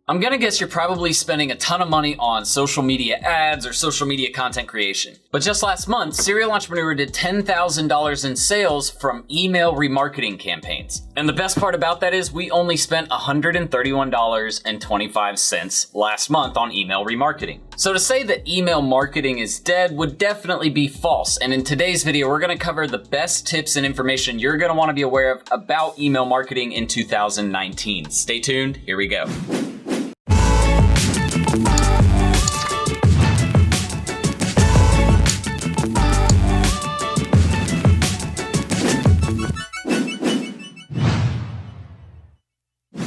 I'm gonna guess you're probably spending a ton of money on social media ads or social media content creation. But just last month, Serial Entrepreneur did $10,000 in sales from email remarketing campaigns. And the best part about that is we only spent $131.25 last month on email remarketing. So to say that email marketing is dead would definitely be false. And in today's video, we're gonna cover the best tips and information you're gonna wanna be aware of about email marketing in 2019. Stay tuned, here we go.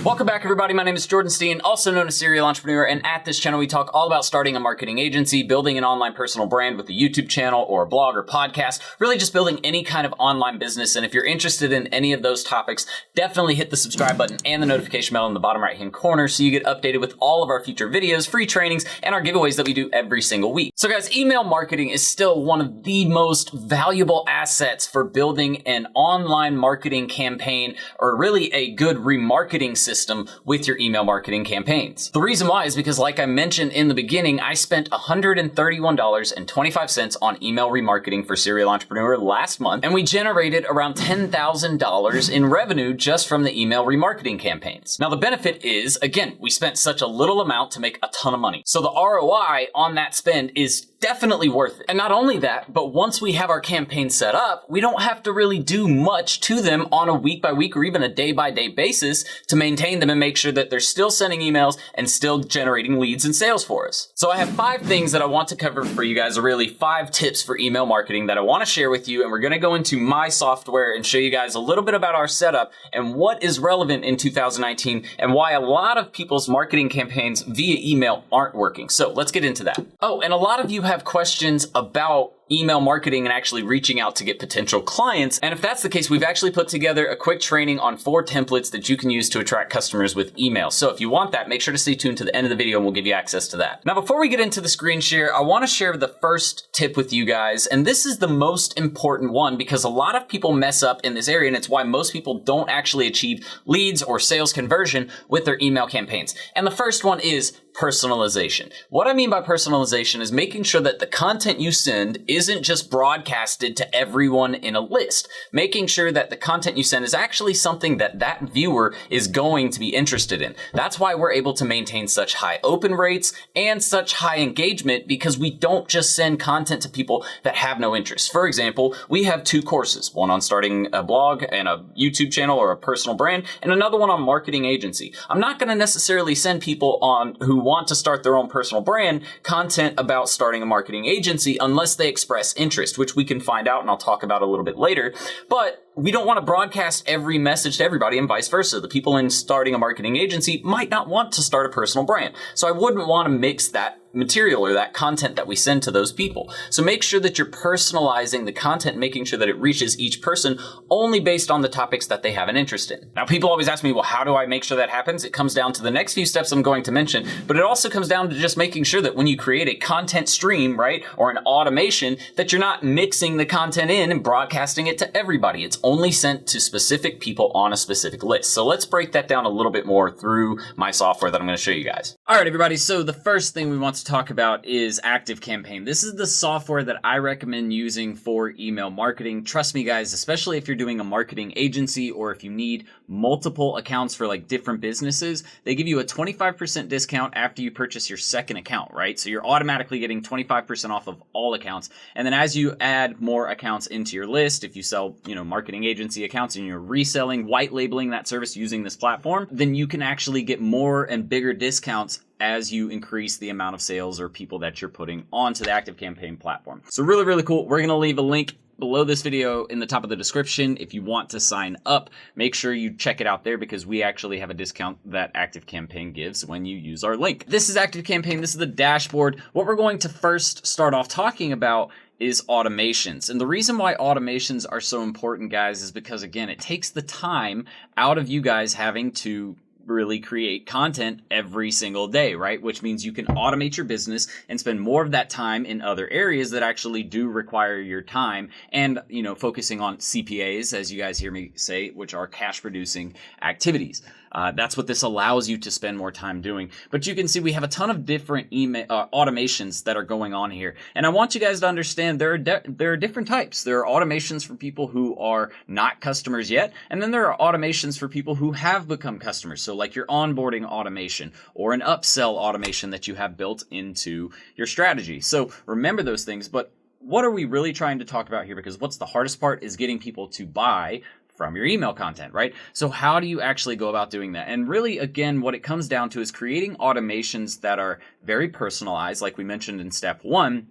Welcome back, everybody. My name is Jordan Steen, also known as Serial Entrepreneur, and at this channel we talk all about starting a marketing agency, building an online personal brand with a YouTube channel or a blog or podcast, really just building any kind of online business. And if you're interested in any of those topics, definitely hit the subscribe button and the notification bell in the bottom right-hand corner so you get updated with all of our future videos, free trainings, and our giveaways that we do every single week. So guys, email marketing is still one of the most valuable assets for building an online marketing campaign, or really a good remarketing system with your email marketing campaigns. The reason why is because, like I mentioned in the beginning, I spent $131.25 on email remarketing for Serial Entrepreneur last month, and we generated around $10,000 in revenue just from the email remarketing campaigns. Now the benefit is, again, we spent such a little amount to make a ton of money. So the ROI on that spend is definitely worth it. And not only that, but once we have our campaign set up, we don't have to really do much to them on a week by week or even a day by day basis to maintain them and make sure that they're still sending emails and still generating leads and sales for us. So I have 5 things that I want to cover for you guys, or really 5 tips for email marketing that I want to share with you. And we're going to go into my software and show you guys a little bit about our setup and what is relevant in 2019 and why a lot of people's marketing campaigns via email aren't working. So let's get into that. Oh, and a lot of you have questions about email marketing and actually reaching out to get potential clients. And if that's the case, we've actually put together a quick training on 4 templates that you can use to attract customers with email. So if you want that, make sure to stay tuned to the end of the video and we'll give you access to that. Now, before we get into the screen share, I want to share the first tip with you guys. And this is the most important one because a lot of people mess up in this area, and it's why most people don't actually achieve leads or sales conversion with their email campaigns. And the first one is personalization. What I mean by personalization is making sure that the content you send isn't just broadcasted to everyone in a list. Making sure that the content you send is actually something that that viewer is going to be interested in. That's why we're able to maintain such high open rates and such high engagement, because we don't just send content to people that have no interest. For example, we have 2 courses, one on starting a blog and a YouTube channel or a personal brand, and another one on marketing agency. I'm not going to necessarily send people on who want to start their own personal brand content about starting a marketing agency unless they express interest, which we can find out and I'll talk about a little bit later. But we don't want to broadcast every message to everybody and vice versa. The people in starting a marketing agency might not want to start a personal brand. So I wouldn't want to mix that material or that content that we send to those people. So make sure that you're personalizing the content, making sure that it reaches each person only based on the topics that they have an interest in. Now, people always ask me, well, how do I make sure that happens? It comes down to the next few steps I'm going to mention, but it also comes down to just making sure that when you create a content stream, right, or an automation, that you're not mixing the content in and broadcasting it to everybody. It's only sent to specific people on a specific list. So let's break that down a little bit more through my software that I'm going to show you guys. All right, everybody. So the first thing we want to talk about is ActiveCampaign. This is the software that I recommend using for email marketing. Trust me, guys, especially if you're doing a marketing agency or if you need multiple accounts for like different businesses, they give you a 25% discount after you purchase your second account, right? So you're automatically getting 25% off of all accounts. And then as you add more accounts into your list, if you sell, marketing agency accounts and you're reselling, white labeling that service using this platform, then you can actually get more and bigger discounts as you increase the amount of sales or people that you're putting onto the ActiveCampaign platform. So really, really cool. We're going to leave a link below this video in the top of the description. If you want to sign up, make sure you check it out there because we actually have a discount that ActiveCampaign gives when you use our link. This is ActiveCampaign. This is the dashboard. What we're going to first start off talking about is automations. And the reason why automations are so important, guys, is because, again, it takes the time out of you guys having to really create content every single day, right? Which means you can automate your business and spend more of that time in other areas that actually do require your time and, focusing on CPAs, as you guys hear me say, which are cash producing activities. That's what this allows you to spend more time doing. But you can see we have a ton of different email automations that are going on here. And I want you guys to understand there are different types. There are automations for people who are not customers yet. And then there are automations for people who have become customers. So like your onboarding automation or an upsell automation that you have built into your strategy. So remember those things. But what are we really trying to talk about here? Because what's the hardest part is getting people to buy from your email content, right? So how do you actually go about doing that? And really, again, what it comes down to is creating automations that are very personalized, like we mentioned in step 1,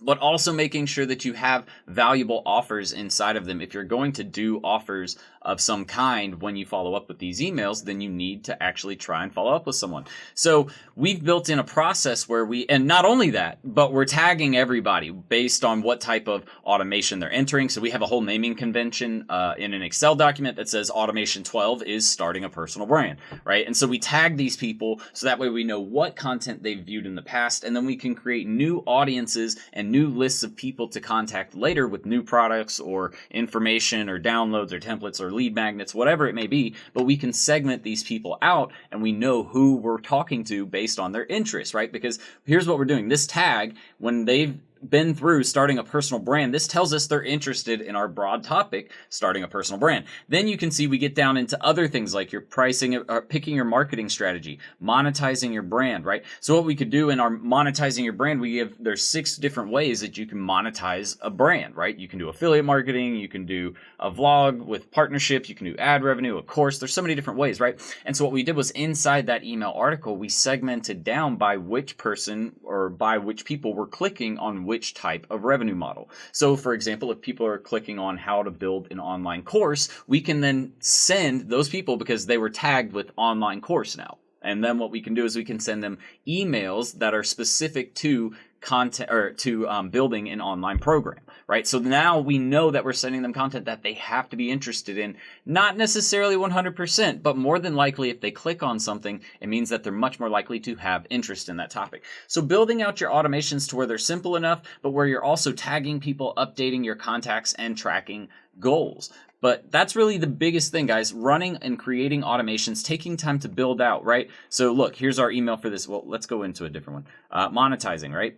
but also making sure that you have valuable offers inside of them. If you're going to do offers of some kind when you follow up with these emails, then you need to actually try and follow up with someone. So we've built in a process where and not only that, but we're tagging everybody based on what type of automation they're entering. So we have a whole naming convention in an Excel document that says automation 12 is starting a personal brand, right? And so we tag these people so that way we know what content they've viewed in the past, and then we can create new audiences and new lists of people to contact later with new products or information or downloads or templates or lead magnets, whatever it may be. But we can segment these people out and we know who we're talking to based on their interests, right? Because here's what we're doing. This tag, when they've been through starting a personal brand, this tells us they're interested in our broad topic, starting a personal brand. Then you can see we get down into other things like your pricing, picking your marketing strategy, monetizing your brand, right? So what we could do in our monetizing your brand, there's 6 different ways that you can monetize a brand, right? You can do affiliate marketing, you can do a vlog with partnerships, you can do ad revenue, of course. There's so many different ways, right? And so what we did was inside that email article, we segmented down by which person or by which people were clicking on which type of revenue model. So for example, if people are clicking on how to build an online course, we can then send those people, because they were tagged with online course now. And then what we can do is we can send them emails that are specific to content or to building an online program, right? So now we know that we're sending them content that they have to be interested in, not necessarily 100%, but more than likely if they click on something, it means that they're much more likely to have interest in that topic. So building out your automations to where they're simple enough, but where you're also tagging people, updating your contacts, and tracking goals. But that's really the biggest thing, guys. Running and creating automations, taking time to build out, right? So look, here's our email for this. Well, let's go into a different one. Monetizing, right?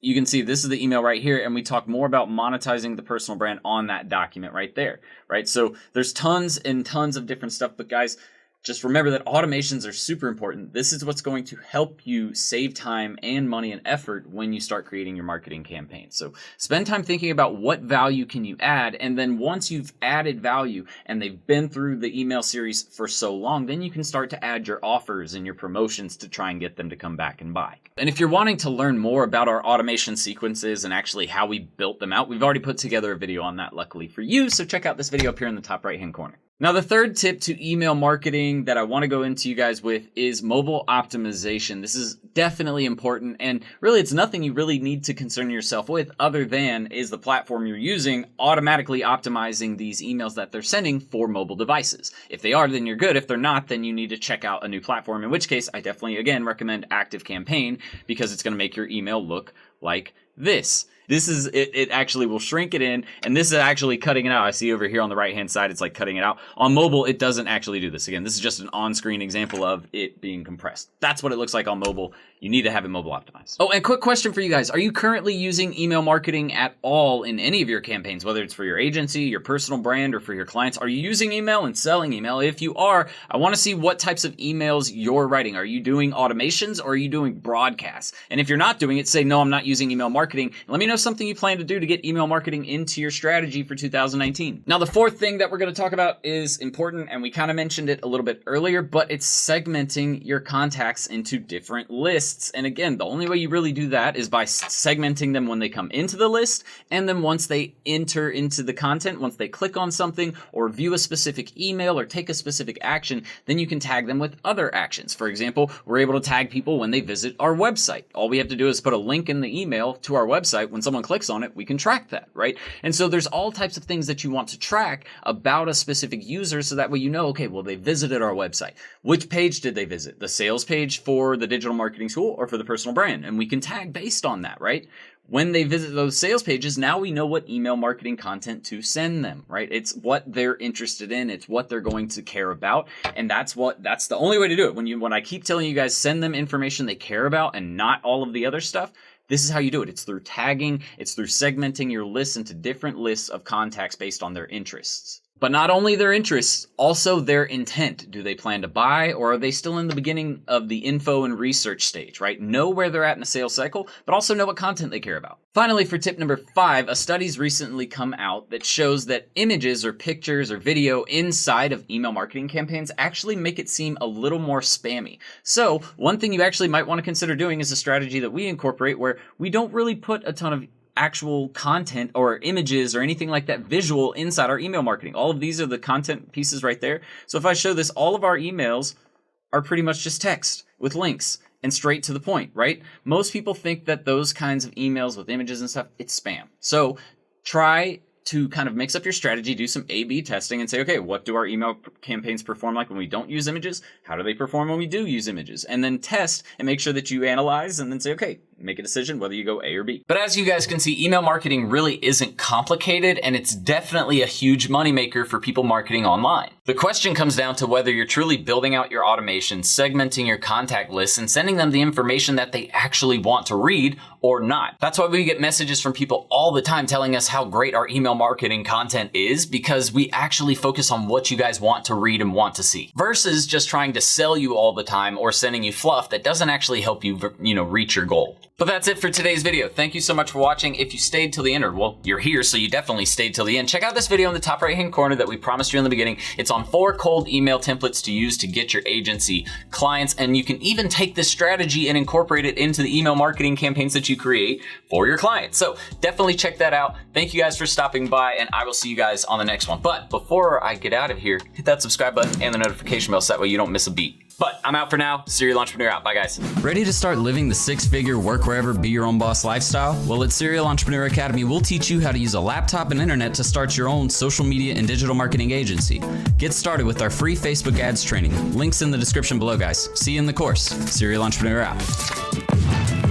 You can see this is the email right here, and we talk more about monetizing the personal brand on that document right there, right? So there's tons and tons of different stuff, but guys, just remember that automations are super important. This is what's going to help you save time and money and effort when you start creating your marketing campaign. So spend time thinking about what value can you add, and then once you've added value and they've been through the email series for so long, then you can start to add your offers and your promotions to try and get them to come back and buy. And if you're wanting to learn more about our automation sequences and actually how we built them out, we've already put together a video on that, luckily for you. So check out this video up here in the top right-hand corner. Now, the third tip to email marketing that I want to go into you guys with is mobile optimization. This is definitely important, and really it's nothing you really need to concern yourself with other than is the platform you're using automatically optimizing these emails that they're sending for mobile devices. If they are, then you're good. If they're not, then you need to check out a new platform, in which case I definitely, again, recommend ActiveCampaign because it's going to make your email look like this. This is, it actually will shrink it in, and this is actually cutting it out. I see over here on the right-hand side, it's like cutting it out. On mobile, it doesn't actually do this. Again, this is just an on-screen example of it being compressed. That's what it looks like on mobile. You need to have it mobile optimized. Oh, and quick question for you guys. Are you currently using email marketing at all in any of your campaigns, whether it's for your agency, your personal brand, or for your clients? Are you using email and selling email? If you are, I want to see what types of emails you're writing. Are you doing automations or are you doing broadcasts? And if you're not doing it, say, no, I'm not using email marketing. Let me know something you plan to do to get email marketing into your strategy for 2019. Now, the fourth thing that we're going to talk about is important, and we kind of mentioned it a little bit earlier, but it's segmenting your contacts into different lists. And again, the only way you really do that is by segmenting them when they come into the list, and then once they enter into the content, once they click on something or view a specific email or take a specific action, then you can tag them with other actions. For example, we're able to tag people when they visit our website. All we have to do is put a link in the email to our website. When someone clicks on it, we can track that, right? And so there's all types of things that you want to track about a specific user so that way you know, okay, well, they visited our website. Which page did they visit? The sales page for the digital marketing school or for the personal brand? And we can tag based on that, right? When they visit those sales pages, now we know what email marketing content to send them, right? It's what they're interested in. It's what they're going to care about. And that's the only way to do it. When I keep telling you guys, send them information they care about and not all of the other stuff, this is how you do it. It's through tagging. It's through segmenting your lists into different lists of contacts based on their interests. But not only their interests, also their intent. Do they plan to buy, or are they still in the beginning of the info and research stage, right? Know where they're at in the sales cycle, but also know what content they care about. Finally, for tip number 5, a study's recently come out that shows that images or pictures or video inside of email marketing campaigns actually make it seem a little more spammy. So one thing you actually might want to consider doing is a strategy that we incorporate where we don't really put a ton of actual content or images or anything like that visual inside our email marketing. All of these are the content pieces right there. So if I show this, all of our emails are pretty much just text with links and straight to the point, right? Most people think that those kinds of emails with images and stuff, it's spam. So try to kind of mix up your strategy, do some A/B testing and say, okay, what do our email campaigns perform like when we don't use images? How do they perform when we do use images? And then test and make sure that you analyze and then say, okay, make a decision whether you go A or B. But as you guys can see, email marketing really isn't complicated, and it's definitely a huge moneymaker for people marketing online. The question comes down to whether you're truly building out your automation, segmenting your contact lists, and sending them the information that they actually want to read or not. That's why we get messages from people all the time telling us how great our email marketing content is, because we actually focus on what you guys want to read and want to see, versus just trying to sell you all the time or sending you fluff that doesn't actually help you, reach your goal. But that's it for today's video. Thank you so much for watching. If you stayed till the end, or well, you're here, so you definitely stayed till the end, check out this video in the top right-hand corner that we promised you in the beginning. It's on 4 cold email templates to use to get your agency clients, and you can even take this strategy and incorporate it into the email marketing campaigns that you create for your clients. So definitely check that out. Thank you guys for stopping by, and I will see you guys on the next one. But before I get out of here, hit that subscribe button and the notification bell so that way you don't miss a beat. But I'm out for now. Serial Entrepreneur out. Bye, guys. Ready to start living the 6-figure work wherever, be your own boss lifestyle? Well, at Serial Entrepreneur Academy, we'll teach you how to use a laptop and internet to start your own social media and digital marketing agency. Get started with our free Facebook ads training. Links in the description below, guys. See you in the course. Serial Entrepreneur out.